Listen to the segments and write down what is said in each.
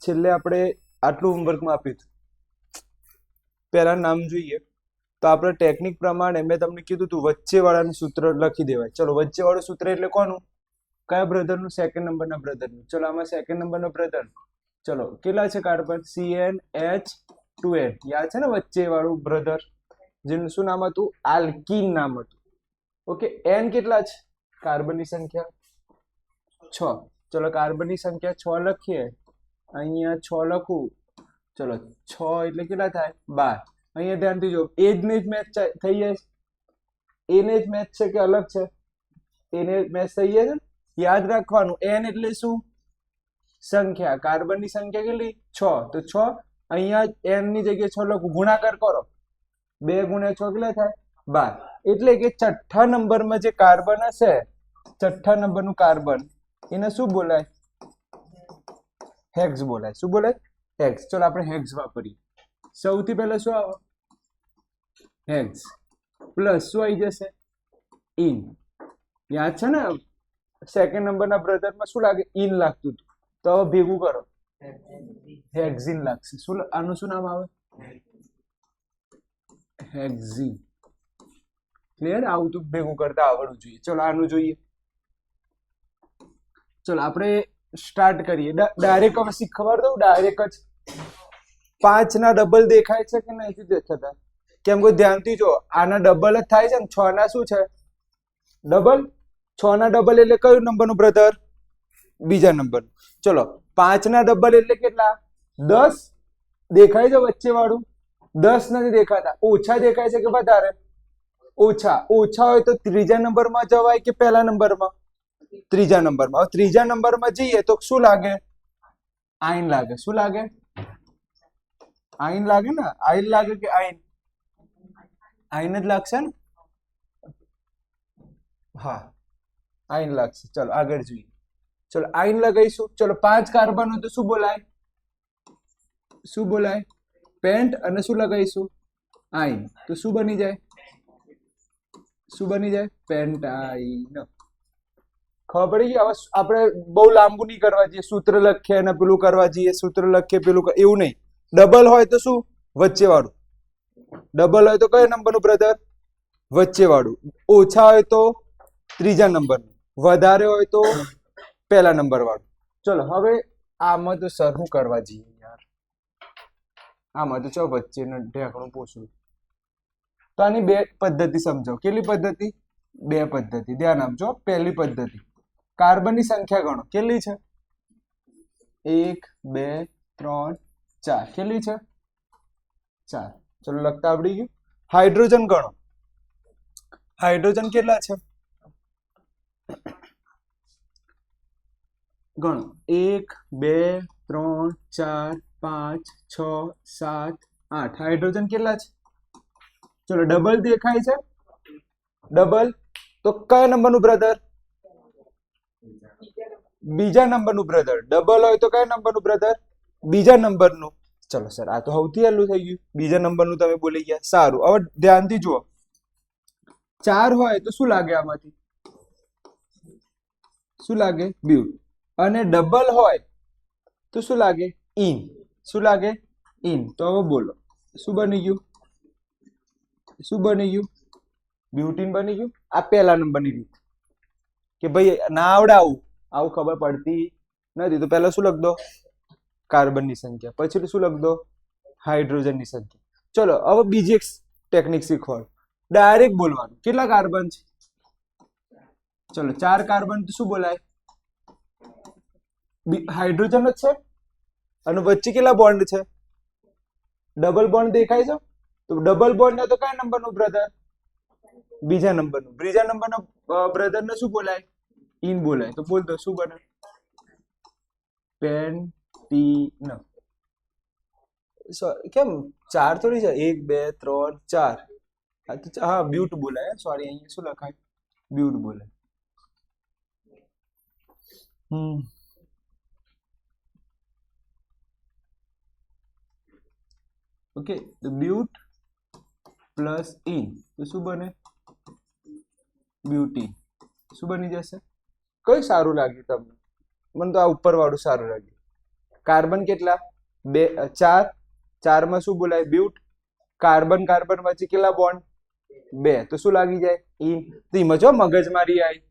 છેલ્લે આપણે આટલું હોમવર્કમાં આપ્યું હતું. પહેલા નામ જોઈએ તો આપણે ટેકનિક પ્રમાણે મેં તમને કીધું હતું વચ્ચેવાળાનું સૂત્ર લખી દેવાય. ચલો, વચ્ચેવાળું સૂત્ર એટલે કોનું? કયા બ્રધરનું? સેકન્ડ નંબરના બ્રધરનું. ચલો, આમાં સેકન્ડ નંબરનો બ્રધર. ચલો, કેટલા છે કાર્બન? CnH2n. યાદ છે ને વચ્ચેવાળું બ્રધર, જેનું શું નામ હતું? આલ્કીન નામ હતું. ઓકે, n કેટલા છે કાર્બનની સંખ્યા? 6. ચલો, કાર્બનની સંખ્યા 6 લખીએ. અહીંયા 6 લખું. ચલો, 6 એટલે કેટલા થાય? 12. અહીંયા ધ્યાનથી જો, એ જ ને જ મેચ થઈ જાય. એને જ મેચ છે કે અલગ છે? એને મેચ થઈ જાય છે. યાદ રાખવાનું, n એટલે શું? સંખ્યા. કાર્બનની સંખ્યા કેટલી? 6. તો 6 અહીંયા n ની જગ્યાએ 6 લખું, ગુણાકાર કરો. 2 ગુણ્યા 6 કેટલા થાય? 12. એટલે કે છઠ્ઠા નંબરમાં જે કાર્બન હશે, છઠ્ઠા નંબરનું કાર્બન, એને શું બોલાય? હેક્સ બોલાય. શું બોલાય? હેક્સ. ચલો, આપણે હેક્સ વાપરીએ. સૌથી પહેલા શું આવે? હેક્સ. પ્લસ શું આવી જશે? ઇન. યાદ છે ને, સેકન્ડ નંબરના બ્રધરમાં શું લાગે? ઇન લાગતું હતું. તો હવે ભેગું કરો, હેક્ઝિન લાગશે. શું આનું શું નામ આવે? હેક્ઝિન. ક્લિયર? આવું તો ભેગું કરતા આવડવું જોઈએ. ચલો, આનું જોઈએ. ચલો, આપણે સ્ટાર્ટ કરીએ. ડાયરેક્ટ હવે શીખવાડ દઉં. ડાયરેક્ટ જ 5 ના ડબલ દેખાય છે કે નહીં દેખાતા? કેમ કે ધ્યાનથી જો, આના ડબલ જ થાય છે ને. 6 ના શું છે? ડબલ. 6 ના ડબલ એટલે કયું નંબરનું બ્રધર? બીજા નંબરનું. ચલો, 5 ના ડબલ એટલે કેટલા? 10. દેખાય છે વચ્ચે વાળું? 10 નથી દેખાતા. ઓછા દેખાય છે કે વધારે? ઓછા. ઓછા હોય તો ત્રીજા નંબરમાં જવાય કે પહેલા નંબરમાં? ત્રીજા નંબરમાં. હવે ત્રીજા નંબરમાં જઈએ તો શું લાગે? આઈન લાગે. શું લાગે? આઈન લાગે ને. આઈન લાગે કે આઈન? આઈન જ લાગશે ને. હા, આઈન લાગશે. ચલો, આગળ જોઈએ. ચલો, આઈન લગાઈશું. ચલો, 5 કાર્બન હોય તો શું બોલાય? શું બોલાય? પેન્ટ. અને શું લગાઈશું? આઈન. તો શું બની જાય? શું બની જાય? પેન્ટાઈન. ખબર પડી ગઈ? હવે આપણે બહુ લાંબુ નહીં કરવા જઈએ. સૂત્ર લખીએ અને પેલું કરવા જઈએ, સૂત્ર લખીએ પેલું, એવું નહીં. ડબલ હોય તો શું? વચ્ચે વાળું. ડબલ હોય તો કયા નંબરનું બ્રધર? વચ્ચે વાળું. ઓછા હોય તો ત્રીજા નંબરનું. વધારે હોય તો પહેલા નંબર વાળું. ચલો, હવે આમાં તો સરખું કરવા જઈએ યાર. આમાં તો ચો વચ્ચેનું ઢેકણું પૂછવું. તો આની 2 પદ્ધતિ સમજો. કેટલી પદ્ધતિ? 2 પદ્ધતિ. ધ્યાન આપજો. પહેલી પદ્ધતિ, કાર્બનની સંખ્યા ગણો. કેટલી છે? 1 2 3 4. કેટલી છે? 4. ચલો, લખતા આવડી ગયું. હાઇડ્રોજન ગણો. હાઇડ્રોજન કેટલા છે? ગણો. 1 2 3 4 5 6 7 8. હાઇડ્રોજન કેટલા છે? ચલો, ડબલ દેખાય છે? ડબલ. તો કયા નંબરનું બ્રધર? બીજા નંબરનું બ્રધર. ડબલ હોય તો કયા નંબરનું બ્રધર? બીજા નંબરનું. ચલો સર, આ તો સૌથી પહેલું થઈ ગયું. બીજા નંબરનું તમે બોલી ગયા. સારું. હવે ધ્યાનથી જુઓ. 4 હોય તો શું લાગે? આમાંથી શું લાગે? બ્યુટ. અને ડબલ હોય તો શું લાગે? ઇન. શું લાગે? ઇન. તો હવે બોલો, શું બની ગયું? શું બની ગયું? બ્યુટીન બની ગયું. આ પહેલા નંબરની રીત કે ભાઈ ના આવડે આવું ખબર પડતી નથી. તો પહેલા શું લખ દો? કાર્બનની સંખ્યા. પછી શું લખ દો? હાઇડ્રોજનની સંખ્યા. ચલો, હવે બીજી એક ટેકનિક શીખવાડો. ડાયરેક્ટ બોલવાનું. કેટલા કાર્બન છે? ચલો, 4 કાર્બન તો શું બોલાય? હાઇડ્રોજન જ છે. અને વચ્ચે કેટલા બોન્ડ છે? ડબલ બોન્ડ દેખાય છે. તો ડબલ બોન્ડ ને તો કયા નંબરનું બ્રધર? બીજા નંબરનું. બીજા નંબરનો બ્રધર ને શું બોલાય? ઇન બોલાય. તો બોલ દો, શું બને? પેન્ટીન. કેમ 4 થોડી છે? 1 2 3 4. હા, બ્યુટ બોલાય. સોરી, અહીંયા શું લખાય? બ્યુટ બોલાય. ઓકે, તો બ્યુટ પ્લસ ઇન તો શું બને? બ્યુટીન. શું બની જશે? કયું સારું લાગ્યું તમને? મને તો આ ઉપર વાળું સારું લાગ્યું. કાર્બન કેટલા? 2 4 4 માં શું બોલાય? બ્યુટ. કાર્બન કાર્બન વચ્ચે કેટલા બોન્ડ? 2. તો શું લાગી જાય? ઈન. તો એમાં જો મગજમારી આવી.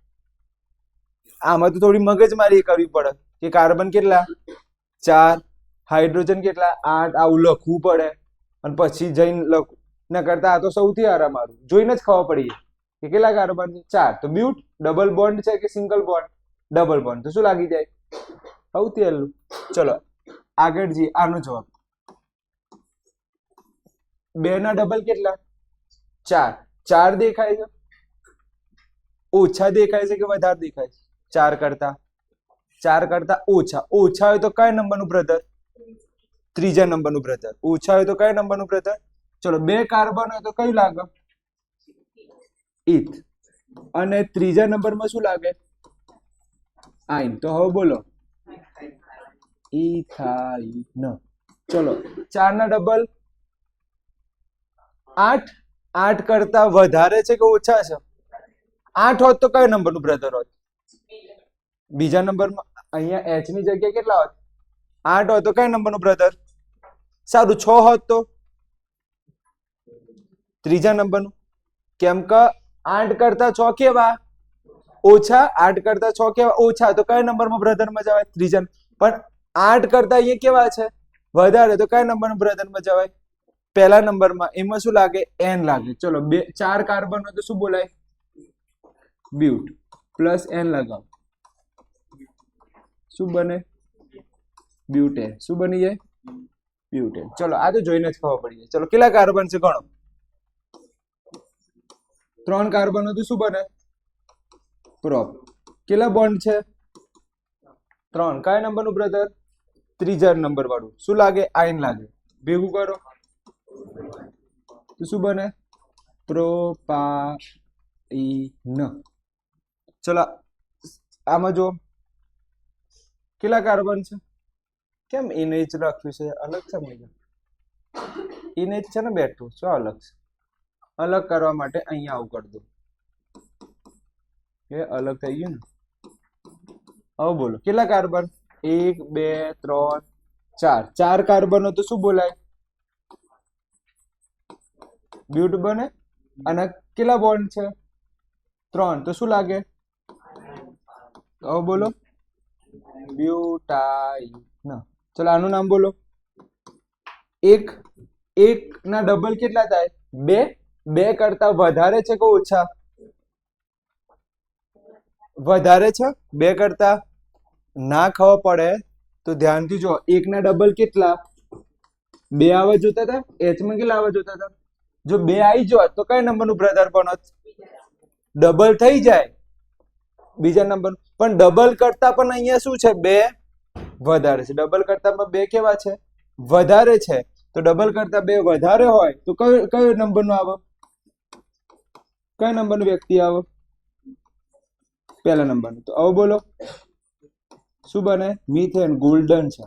આમાં તો થોડી મગજમારી કરવી પડે કે કાર્બન કેટલા? 4, હાઇડ્રોજન કેટલા? 8. આવું લખવું પડે અને પછી જઈને લખવું ના કરતા આ તો સૌથી આરામ મારું જોઈને જ ખબર પડી કે કેટલા કાર્બન છે? 4. તો બ્યુટ ડબલ બોન્ડ છે કે સિંગલ બોન્ડ? Double bond. તો શું લાગી જાય? સૌથી પહેલું. ચલો આગળ જઈએ. આનો જવાબ 2 ના ડબલ કેટલા? 4. 4 દેખાય છે? ઓછા દેખાય છે કે વધારે દેખાય છે? 4 કરતા? 4 કરતા ઓછા. ઓછા હોય તો કયા નંબરનું બ્રધર? ત્રીજા નંબરનું બ્રધર. ઓછા હોય તો કયા નંબરનું બ્રધર? ચલો 2 કાર્બન હોય તો કયું લાગે? ઇથ. અને ત્રીજા નંબરમાં શું લાગે? આઈન. તો હવે બોલો ઇથાઇન. ચલો 4 ના ડબલ 8. 8 કરતા વધારે છે કે ઓછા છે? 8 હોત તો કયો નંબરનું બ્રધર હોત? બીજા નંબરમાં. અહીંયા એચ ની જગ્યાએ કેટલા હોત? 8 હોય તો કયા નંબરનું બ્રધર? સારું 6 હોત તો ત્રીજા નંબરનું. કેમ કે 8 કરતા 6 કેવા? ઓછા. 8 કરતા 6 કેવા? ઓછા. તો કયા નંબરમાં બ્રધરમાં જવાય? ત્રીજા. પણ 8 કરતા અહીંયા કેવા છે? વધારે. તો કયા નંબરના બ્રધરમાં જવાય? પહેલા નંબરમાં. એમાં શું લાગે? એન લાગે. ચલો 4 કાર્બન હોય તો શું બોલાય? બ્યુટ. પ્લસ એન લગાવો. શું બને? બ્યુટેન. શું બની જાય? બ્યુટેન. ચલો આ તો જોઈને જ ખબર પડી જાય. ચલો કેટલા કાર્બન છે ગણો? 3 કાર્બન હોય તો શું બને? પ્રોપ. કેટલા બોન્ડ છે? 3. કયા નંબરનું બ્રધર? ત્રીજા નંબર વાળું. શું લાગે? આયન લાગે. ભેગું કરો તો શું બને? પ્રોપાઇન. ચલો આમાં જો કેટલા કાર્બન છે? કેમ ઇનેજ લખ્યું છે? અલગ છે ને? ઇનેજ છે ને બેઠું. શું અલગ છે? અલગ કરવા માટે અહીંયા આવું કરી દો. એ અલગ થઈ ગયું ને. હવે બોલો કેટલા કાર્બન? 1 2 3 4. 4 કાર્બન હોય તો શું બોલાય? બ્યુટ બને. અને કેટલા બોન્ડ છે? 3. તો શું લાગે? હવે બોલો બ્યુટાઇન. ચલો આનું નામ બોલો. 1 ના ડબલ કેટલા થાય? 2. 2 કરતા વધારે છે કે ઓછા? વધારે છે. 2 કરતા. ના ખબર પડે તો ધ્યાનથી જો. 1 ના ડબલ કેટલા? 2 આવવા જોતા હતા. એચ માં કેટલા આવવા જોતા હતા? જો 2 આવી જોત તો કયા નંબરનું બ્રધર બનત? ડબલ થઈ જાય બીજા નંબર. પણ ડબલ કરતા પણ અહીંયા શું છે? 2 વધારે છે. ડબલ કરતા 2 કેવા છે? વધારે છે. તો ડબલ કરતા 2 વધારે હોય તો કયો નંબરનો આવે? કયા નંબરનું વ્યક્તિ આવે? પહેલા નંબરનું. તો હવે બોલો શું બને? મિથેન. ગોલ્ડન છે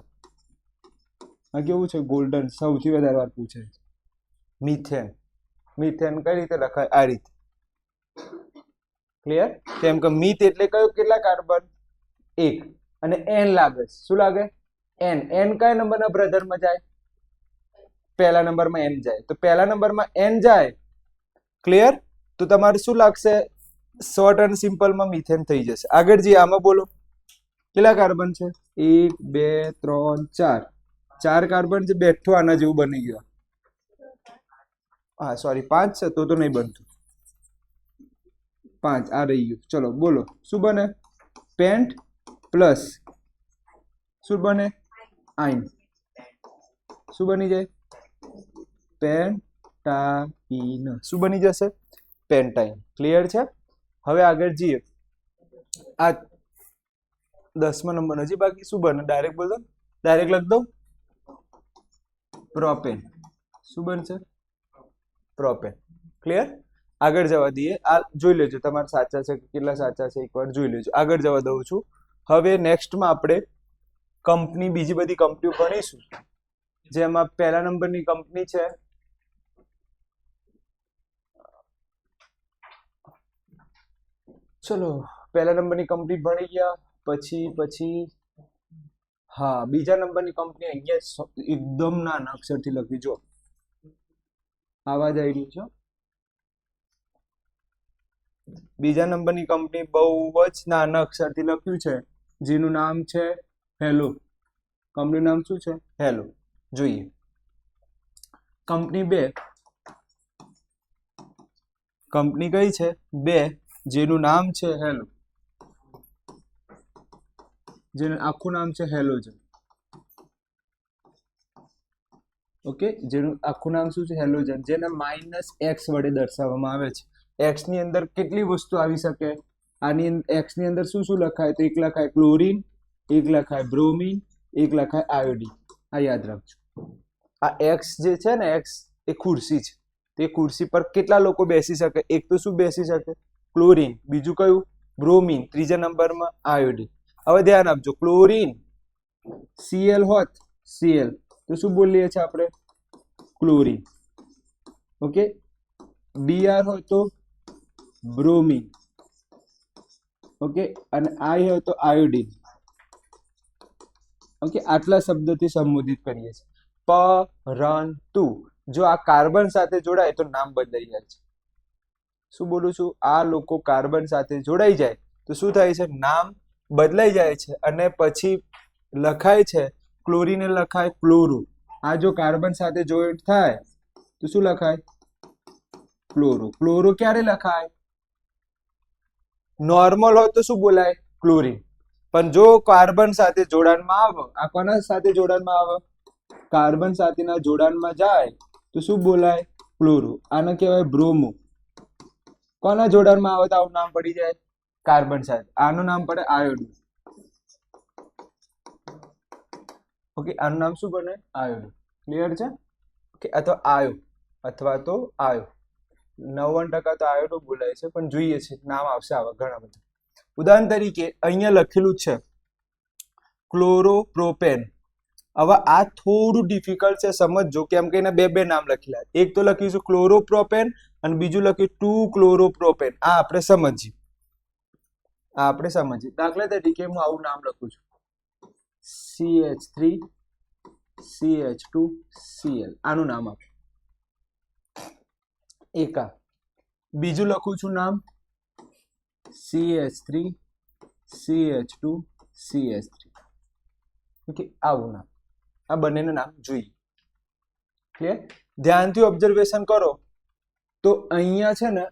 આ. કેવું છે? ગોલ્ડન. સૌથી વધારે વાર પૂછે મિથેન. મિથેન કઈ રીતે લખાય? આ રીતે. ક્લિયર? કેમ કે મિથ એટલે કયો? કેટલા કાર્બન? 1. અને એન લાગે. શું લાગે? એન. એન કયા નંબરના બ્રધરમાં જાય? પહેલા નંબરમાં એન જાય. તો પહેલા નંબરમાં એન જાય. ક્લિયર? તો તમારે શું લાગશે? શોર્ટ અને સિમ્પલમાં મિથેન થઈ જશે. આગળ જઈએ. આમાં બોલો કેટલા કાર્બન છે? 1 2 3 4. 4 કાર્બન છે. બેઠું આના જેવું બની ગયું. હા સોરી 5 છે. તો નહીં બનતું. 5 આ રહી ગયું. ચલો બોલો શું બને? પેન્ટ પ્લસ શું બને? આઈન. શું બની જાય? પેન્ટાઇન. શું બની જશે? પેન્ટાઇન. ક્લિયર છે? હવે આગળ જઈએ. આ 10મા નંબર હજી બાકી. શું બને? ડાયરેક્ટ બોલ દો. ડાયરેક્ટ લખ દઉં. પ્રોપેન. શું બનશે? પ્રોપેન. ક્લિયર? આગળ જવા દઈએ. આ જોઈ લેજો તમારે સાચા છે કે કેટલા સાચા છે એકવાર જોઈ લેજો. આગળ જવા દઉં છું. હવે નેક્સ્ટમાં આપણે કંપની, બીજી બધી કંપનીઓ ભણીશું. જેમાં પહેલા નંબરની કંપની છે ચલો પહેલા નંબરની કંપની ભણી ગયા. પછી હા, બીજા નંબરની કંપની અહીંયા એકદમ નાના અક્ષરથી લખી, જો આવાજ આવી રહ્યું છે. બીજા નંબરની કંપની બહુ જ નાના અક્ષરથી લખ્યું છે, જેનું નામ છે હેલો. કંપનીનું નામ શું છે? હેલો. જોઈએ કંપની 2. કંપની કઈ છે? 2, જેનું નામ છે હેલો, જેનું આખું નામ છે હેલોજન. ઓકે, જેનું આખું નામ શું છે? હેલોજન. જેને -x વડે દર્શાવવામાં આવે છે. x ની અંદર કેટલી વસ્તુ આવી શકે? આની x ની અંદર શું શું લખાય? તો એક લખાય ક્લોરીન, એક લખાય બ્રોમીન, એક લખાય આયોડીન. આ યાદ રાખજો. આ x જે છે ને, x એ ખુરશી છે. તે ખુરશી પર કેટલા લોકો બેસી શકે? એક તો શું બેસી શકે? ક્લોરીન. બીજું કયું? બ્રોમીન. ત્રીજા નંબરમાં આયોડીન. હવે ધ્યાન આપજો, ક્લોરીન Cl હોત, Cl તો શું બોલીએ છીએ આપણે? ક્લોરીન. ઓકે, Br હોય તો બ્રોમીન. ઓકે, અને I હોય તો આયોડીન. ઓકે, આટલા શબ્દોથી સંબોધિત કરીએ છીએ. પરંતુ જો આ કાર્બન સાથે જોડાય તો નામ બદલાઈ જાય છે. શું બોલું છું? આ લોકો કાર્બન સાથે જોડાઈ જાય તો શું થાય છે? નામ બદલાઈ જાય છે અને પછી લખાય છે ક્લોરીને લખાય ક્લોરો. આ જો કાર્બન સાથે જોઈન્ટ થાય તો શું લખાય? ક્લોરો. ક્લોરો ક્યારે લખાય? નોર્મલ હોય તો શું બોલાય? ક્લોરીન. પણ જો કાર્બન સાથે જોડાણમાં આવે, આ કોના સાથે જોડાણમાં આવે? કાર્બન સાથેના જોડાણમાં જાય તો શું બોલાય? ક્લોરો. આને કહેવાય બ્રોમો. કોના જોડાણમાં આવે તો આવું નામ પડી જાય? કાર્બન સાથે. આનું નામ પડે આયોડીન. ઓકે, આનું નામ શું બને? આયોડીન. ક્લિયર છે? ઓકે, અથવા આયો, અથવા તો આયો. 99% તો આયોડો બોલાય છે, પણ જોઈએ છે નામ આવશે આવા ઘણા બધા. ઉદાહરણ તરીકે અહીંયા લખેલું છે ક્લોરોપ્રોપેન. હવે આ થોડું ડિફિકલ્ટ છે, સમજજો, કેમ કે એના બે નામ લખેલા. એક તો લખ્યું છે ક્લોરોપ્રોપેન અને બીજું લખ્યું 2 ક્લોરોપ્રોપેન. આ આપણે સમજીએ. દાખલા તરીકે હું આવું નામ લખું છું, CH3 CH2 Cl. આનું નામ આપો એકા. બીજું લખું છું નામ CH3 CH2 CH3. ઓકે, આવું નામ. આ બંનેનું નામ જોઈએ. ક્લિયર? ધ્યાનથી ઓબ્ઝર્વેશન કરો તો અહીંયા છે ને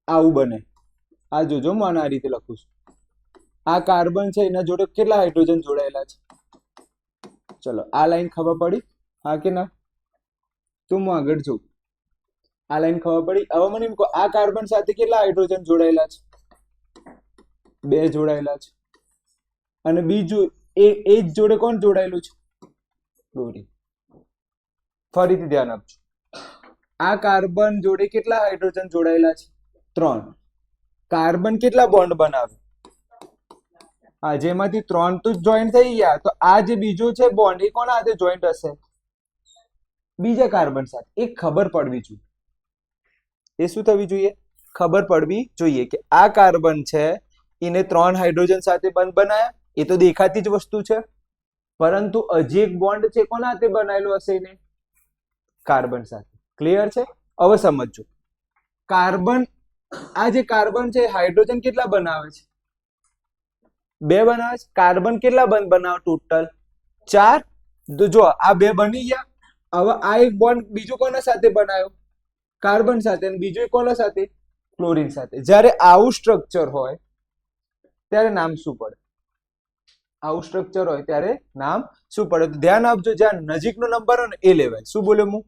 આવું બને. આ જોજો, હું આને આ રીતે લખું છું. આ કાર્બન છે, એના જોડે કેટલા હાઇડ્રોજન જોડાયેલા છે? ચલો, આ લાઈન ખબર પડી? હા કે ના? તો હું આગળ જોઉં. આ લાઈન ખબર પડી? હવે મને એમ કહો, આ કાર્બન સાથે કેટલા હાઇડ્રોજન જોડાયેલા છે? 2 જોડાયેલા છે. અને બીજું એ જ જોડે કોણ જોડાયેલું છે? ક્લોરીન. ફરીથી ધ્યાન આપજો. આ કાર્બન જોડે કેટલા હાઇડ્રોજન જોડાયેલા છે? 3. કાર્બન કેટલા બોન્ડ બનાવે? હા, જેમાંથી 3 તો જોઈન્ટ થઈ ગયા, તો આ જે બીજો છે બોન્ડ, એ કોના સાથે જોઈન્ટ હશે? બીજા કાર્બન સાથે. એ ખબર પડવી જોઈએ. એ શું થવી જોઈએ? ખબર પડવી જોઈએ કે આ કાર્બન છે, એને 3 હાઇડ્રોજન સાથે બંધ બનાયા. એ તો દેખાતી જ વસ્તુ છે, પરંતુ હજી એક બોન્ડ છે, કોના સાથે બનાવેલો હશે? એને કાર્બન સાથે. ક્લિયર છે? હવે સમજો, કાર્બન, આ જે કાર્બન છે હાઇડ્રોજન કેટલા બનાવે છે? 2 બનાવે છે. કાર્બન કેટલા બંધ બનાવે ટોટલ? 4. તો જો આ 2 બની ગયા. હવે આ એક બોન્ડ બીજો કોના સાથે બનાવ્યો? કાર્બન સાથે. અને બીજો કોના સાથે? ક્લોરીન સાથે. જ્યારે આવું સ્ટ્રક્ચર હોય ત્યારે નામ શું પડે? આવું સ્ટ્રક્ચર હોય ત્યારે નામ શું પડે? તો ધ્યાન આપજો, જ્યાં નજીકનો નંબર હોય ને એ લેવાય. શું બોલ્યો હું?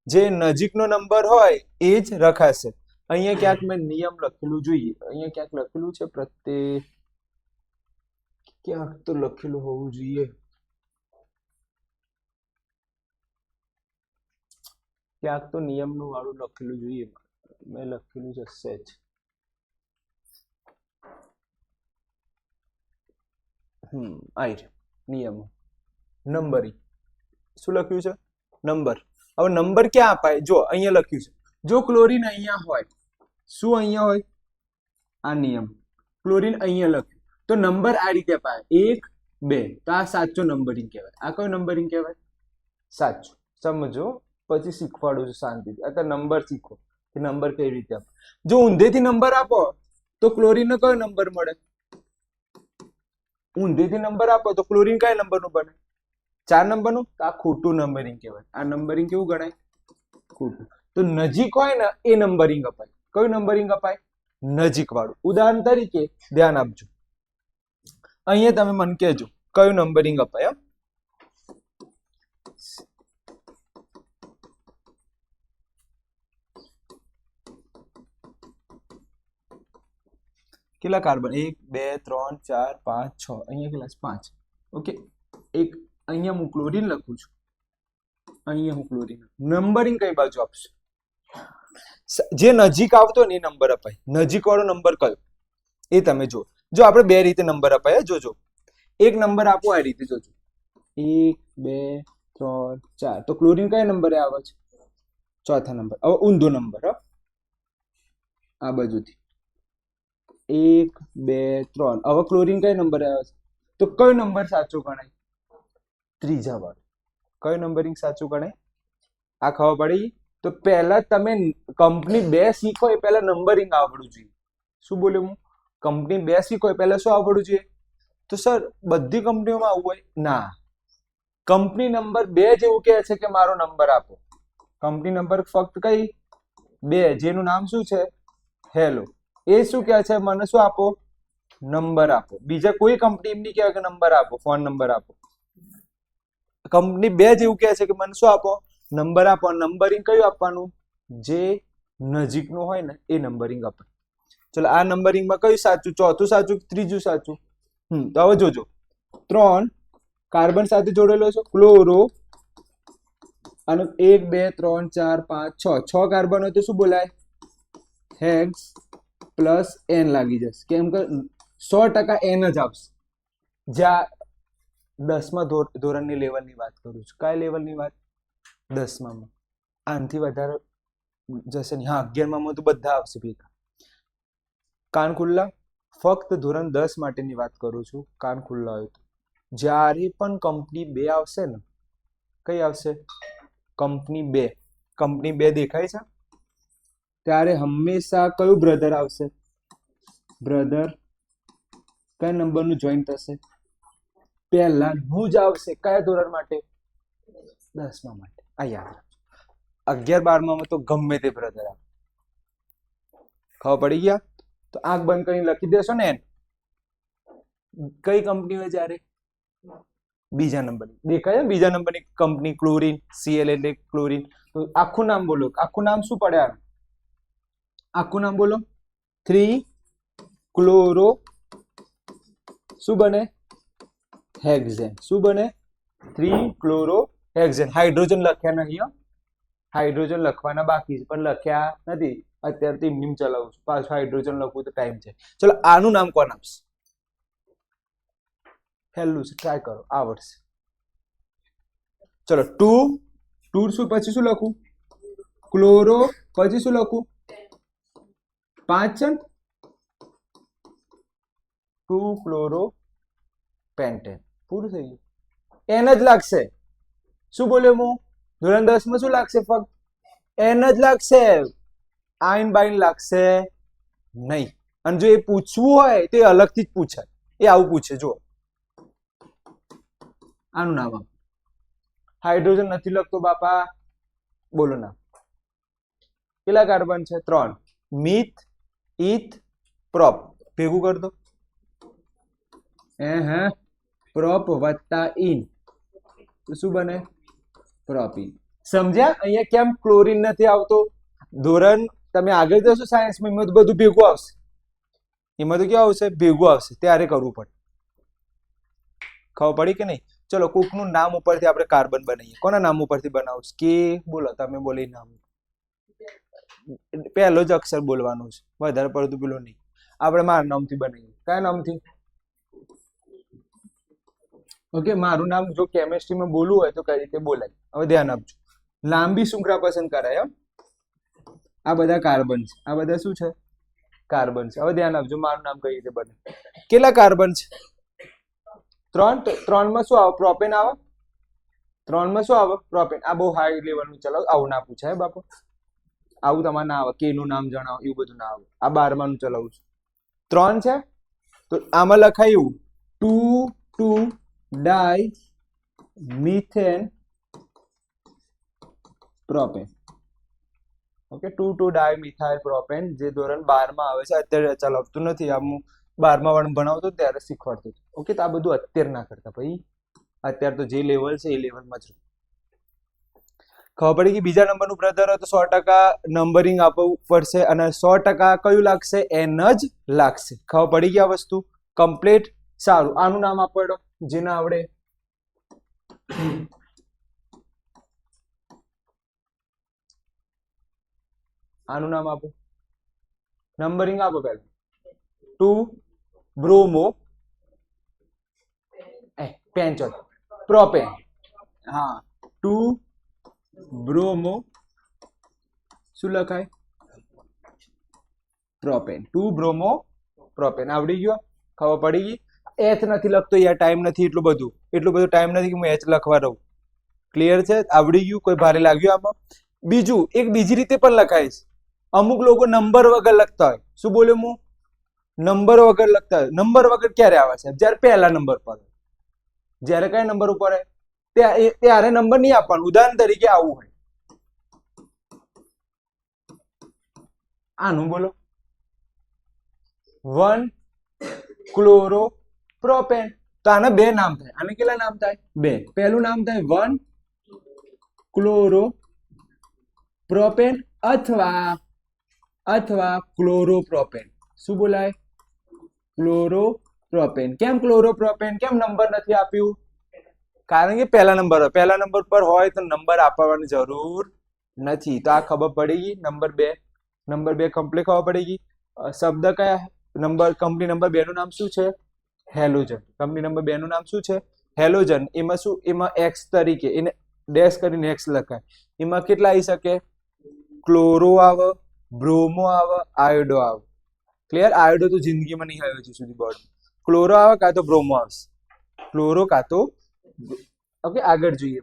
જે નજીકનો નંબર હોય એ જ રખાશે. અહીંયા ક્યાંક મેં નિયમ લખેલું જોઈએ. અહીંયા ક્યાંક લખેલું છે પ્રત્યે, ક્યાંક તો લખેલું હોવું જોઈએ. ક્યાંક તો નિયમનું વાળું લખેલું જોઈએ. મેં લખેલું છે સેજ. નિયમો નંબરિંગ. શું લખ્યું છે? નંબર. હવે નંબર ક્યાં અપાય? જો અહીંયા લખ્યું છે. જો ક્લોરીન અહીંયા હોય, શું અહીંયા હોય? આ નિયમ. ક્લોરીન અહીંયા લખ્યું તો નંબર આ રીતે અપાય 1 2 તો આ સાચો નંબરિંગ કહેવાય. આ કયો નંબરિંગ કહેવાય? સાચું. સમજો, પછી શીખવાડું છું શાંતિથી. અત્યારે નંબર શીખો કે નંબર કઈ રીતે આપો. જો ઊંધેથી નંબર આપો તો ક્લોરીન નો કયો નંબર મળે? ઊંધેથી નંબર આપો તો ક્લોરીન કયા નંબરનું બને? 4 નંબરનું. તો આ ખોટું નંબરિંગ કહેવાય. આ નંબરિંગ કેવું ગણાય? ખોટું. તો નજીક હોય ને એ નંબરિંગ અપાય. કયું નંબરિંગ અપાય? નજીક વાળું. ઉદાહરણ તરીકે ધ્યાન આપજો. અહીંયા તમે મને કહેજો કયું નંબરિંગ અપાય. કેટલા કાર્બન? 1 2 3 4 5 6. અહીંયા કેટલા? 5. ઓકે. એક અહીંયા હું ક્લોરીન લખું છું, અહીંયા હું ક્લોરીન. નંબરિંગ કઈ બાજુ આપશું? જે નજીક આવતો ને એ નંબર અપાય. નજીક વાળો નંબર કયો એ તમે જો. જો આપણે બે રીતે નંબર અપાય. જોજો, એક નંબર આપો આ રીતે. જોજો 1 2 3 4. તો ક્લોરીન કયા નંબરે આવે છે? ચોથા નંબર. હવે ઊંધો નંબર આ બાજુથી 1 2 3. હવે ક્લોરીન કયા નંબરે આવે છે? તો કયો નંબર સાચો ગણાય? ત્રીજા વાળો. કયો નંબરિંગ સાચું ગણાય? આ ખબર પડી? તો પહેલા તમે કંપની 2 શીખો એ પહેલા નંબરિંગ આવડવું જોઈએ. શું બોલ્યો હું? કંપની 2 શીખો એ પહેલા શું આવડવું જોઈએ? તો સર બધી કંપનીઓમાં આવું હોય ના. કંપની નંબર 2 જેવું કહે છે કે મારો નંબર આપો. કંપની નંબર ફક્ત કઈ 2, જેનું નામ શું છે? હેલો. એ શું કહે છે? મને શું આપો? નંબર આપો. બીજા કોઈ કંપની એમ નહીં કહેવાય કે નંબર આપો, ફોન નંબર આપો. કંપની 2 જેવું કહે છે કે મને શું આપો? નંબર આપો. નંબરિંગ કયું આપવાનું? જે નજીકનું હોય ને એ નંબરિંગ અપાય. ચલો, આ નંબરિંગમાં કયું સાચું? ચોથું સાચું, ત્રીજું સાચું? તો હવે જોજો, 3 કાર્બન સાથે જોડેલો છે ક્લોરો, અને 1 2 3 4 5 6. 6 કાર્બન હોય તો શું બોલાય? હેક્સ પ્લસ એન લાગી જશે. કેમ કે 100% એન જ આપશે. જ્યાં 10મા ધોરણની લેવલની વાત કરું છું. કયા લેવલની વાત? 10માં. આનાથી વધારે જશે નહીં. હા, 11માં તો બધા આવશે ભેગા. કાન ખુલ્લા. ફક્ત ધોરણ 10 માટેની વાત કરું છું. કાન ખુલ્લા હોય તો જ્યારે પણ કંપની 2 આવશે ને, કઈ આવશે? કંપની 2. કંપની 2 દેખાય છે ત્યારે હંમેશા કયું બ્રધર આવશે? બ્રધર કયા નંબરનું જોઈન થશે? પહેલાનું જ આવશે. કયા ધોરણ માટે? 10મા માટે. આ યાદ રાખજો. 11 12માં તો ગમે તે બ્રધર આવે. ખબર પડી ગયા? તો આંખ બંધ કરીને લખી દેશો ને. કઈ કંપની હોય જ્યારે? બીજા નંબરની. દેખાય? બીજા નંબરની કંપની ક્લોરીન. Cl એટલે ક્લોરીન. તો આખું નામ બોલો. આખું નામ શું પડે? આખું નામ બોલો. 3 ક્લોરો શું બને? હેક્ઝેન. શું બને? 3 ક્લોરો હેક્ઝેન. હાઇડ્રોજન લખ્યા નહીં. હાઇડ્રોજન લખવાના બાકી છે પણ લખ્યા નથી. અત્યારે તો એમની ચલાવું છું. પાછું હાઇડ્રોજન લખવું તો ટાઈમ છે. ચલો, આનું નામ કોણ આપશે? હેલું છે. ટ્રાય કરો, આવડશે. ચલો, 2 શું પછી શું લખું? ક્લોરો. પછી શું લખું? 5 છે. 2 ક્લોરો પેન્ટેન. પૂરું થઈ ગયું. એન જ લાગશે. શું બોલ્યો હું? ધોરણ 10માં શું લાગશે? ફક્ત એન જ લાગશે. આઈન બાઈન લાગશે નહીં. અને જો એ પૂછવું હોય તો એ અલગથી જ પૂછાય. એ આવું પૂછે. જો આનું નામ આપ. હાઇડ્રોજન નથી લખતો બાપા. બોલો નામ. કેટલા કાર્બન છે? 3. Meth, eth, prop. ભેગું કર દો. પ્રોપ વત્તા ઇન તો શું બને? પ્રોપીન. સમજ્યા? અહીંયા કેમ ક્લોરીન નથી આવતો? ધોરણ તમે આગળ જશો સાયન્સમાં, એમાં તો બધું ભેગું આવશે. એમાં તો કેવું આવશે? ભેગું આવશે. ત્યારે કરવું પડે. ખબર પડી કે નહીં? ચલો, કોકનું નામ ઉપરથી આપણે કાર્બન બનાવીએ. કોના નામ ઉપરથી બનાવશું? કે બોલો, તમે બોલી નામ. પહેલો જ અક્ષર બોલવાનો છે, વધારે પડતું પેલો નહીં. આપણે મારા નામથી બનાવીએ. કયા નામથી? ઓકે, મારું નામ જો કેમેસ્ટ્રીમાં બોલવું હોય તો કઈ રીતે બોલાય? હવે ધ્યાન આપજો. લાંબી શૃંખલા પસંદ કરાય. આ બધા કાર્બન છે. આ બધા શું છે? કાર્બન છે. હવે ધ્યાન આપજો, મારું નામ કઈ રીતે બને? કેટલા કાર્બન છે? ત્રણમાં શું આવે? પ્રોપેન આવે. ત્રણમાં શું આવે? પ્રોપેન. આ બહુ હાઈ લેવલનું ચલાવો, આવું ના પૂછાય બાપુ, આવું તમારે ના આવે. કે નું નામ જણાવો એવું બધું ના આવે. આ 12 નું ચલાવું છું. 3 છે તો આમાં લખાયું 2,2-ડાઈ મિથેન પ્રોપેન. ઓકે, 2,2-ડાઈ મિથાઇલ પ્રોપેન, જે ધોરણ 12 માં આવે છે. અત્યારે ચલાવતું નથી, આ હું 12મા વાળું ભણાવતો ત્યારે શીખવાડતો. ઓકે, તો આ બધું અત્યારે ના કરતા ભાઈ, અત્યારે તો જે લેવલ છે એ લેવલમાં જ. ખબર પડી કે બીજા નંબરનું બ્રધર હોય તો 100% નંબરિંગ આપવું પડશે, અને 100% કયું લાગશે? એન જ લાગશે. ખબર પડી ગઈ આ વસ્તુ કમ્પ્લીટ? સારું, આનું નામ આપો જે ના આવડે. આનું નામ આપો, નંબરિંગ આપો. પહેલા 2 બ્રોમો પેન્ચોલ પ્રોપેન. હા, 2 બ્રોમો શું લખાય? પ્રોપેન. 2 bromo propane. આવડી ગયો? ખબર પડી ગઈ? એચ નથી લખતો યાર, ટાઈમ નથી એટલું બધું ટાઈમ નથી કે હું એચ લખવા રહું. ક્લિયર છે? આવડી ગયું? કોઈ ભારે લાગ્યું આમાં? બીજું એક બીજી રીતે પણ લખાય છે. અમુક લોકો નંબર વગર લખતા હોય. શું બોલ્યો હું? નંબર વગર લખતા હોય. નંબર વગર ક્યારે આવે છે? જ્યારે પહેલા નંબર પર. જ્યારે કયા નંબર ઉપર હોય ત્યારે નંબર નહીં આપવાનું. ઉદાહરણ તરીકે આવું હોય, આનું બોલો 1 ક્લોરો પ્રોપેન. તો આના 2 નામ થાય. આને કેટલા નામ થાય? 2. પહેલું નામ થાય 1 ક્લોરો પ્રોપેન અથવા ક્લોરોપ્રોપેન. શું બોલાય? ક્લોરોપ્રોપેન. કેમ ક્લોરોપ્રોપેન? કેમ નંબર નથી આપ્યું? કારણ કે પહેલા નંબર હોય. પહેલા નંબર પર હોય તો નંબર આપવાની જરૂર નથી. તો આ ખબર પડી ગઈ. નંબર 2 કમ્પ્લીટ ખબર પડી ગઈ. શબ્દ કયા? નંબર કંપની નંબર 2 નું નામ શું છે? હેલોજન. કંપની નંબર 2 નું નામ શું છે? હેલોજન. એમાં શું? એમાં એક્સ તરીકે એને ડેશ કરીને એક્સ લખાય. એમાં કેટલા આવી શકે? ક્લોરો આવે, બ્રોમો આવે, આયોડો આવે. ક્લિયર? આયોડો તો જિંદગીમાં નહીં આવ્યો હજુ સુધી બોર્ડ. ક્લોરો આવે કાં તો બ્રોમો આવશે. ક્લોરો કાં તો. ઓકે, આગળ જોઈએ.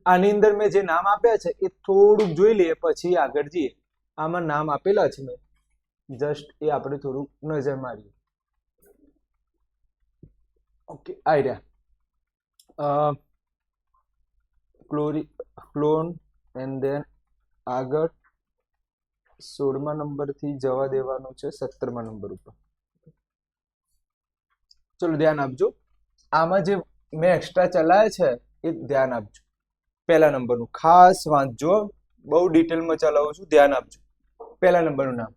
આની અંદર મેં જે નામ આપ્યા છે એ થોડુંક જોઈ લઈએ, પછી આગળ જઈએ. આમાં નામ આપેલા છે મેં, જસ્ટ એ આપણે થોડુંક નજર મારીએ. Okay, idea clone and then આગળ 16મા નંબરથી જવા દેવાનું છે 17મા નંબર ઉપર. ચલો ધ્યાન આપજો. આમાં જે મેં એક્સ્ટ્રા ચલાવે છે એ ધ્યાન આપજો. પહેલા નંબરનું ખાસ વાંચજો, બહુ ડિટેલમાં ચલાવું છું, ધ્યાન આપજો. પહેલા નંબરનું નામ.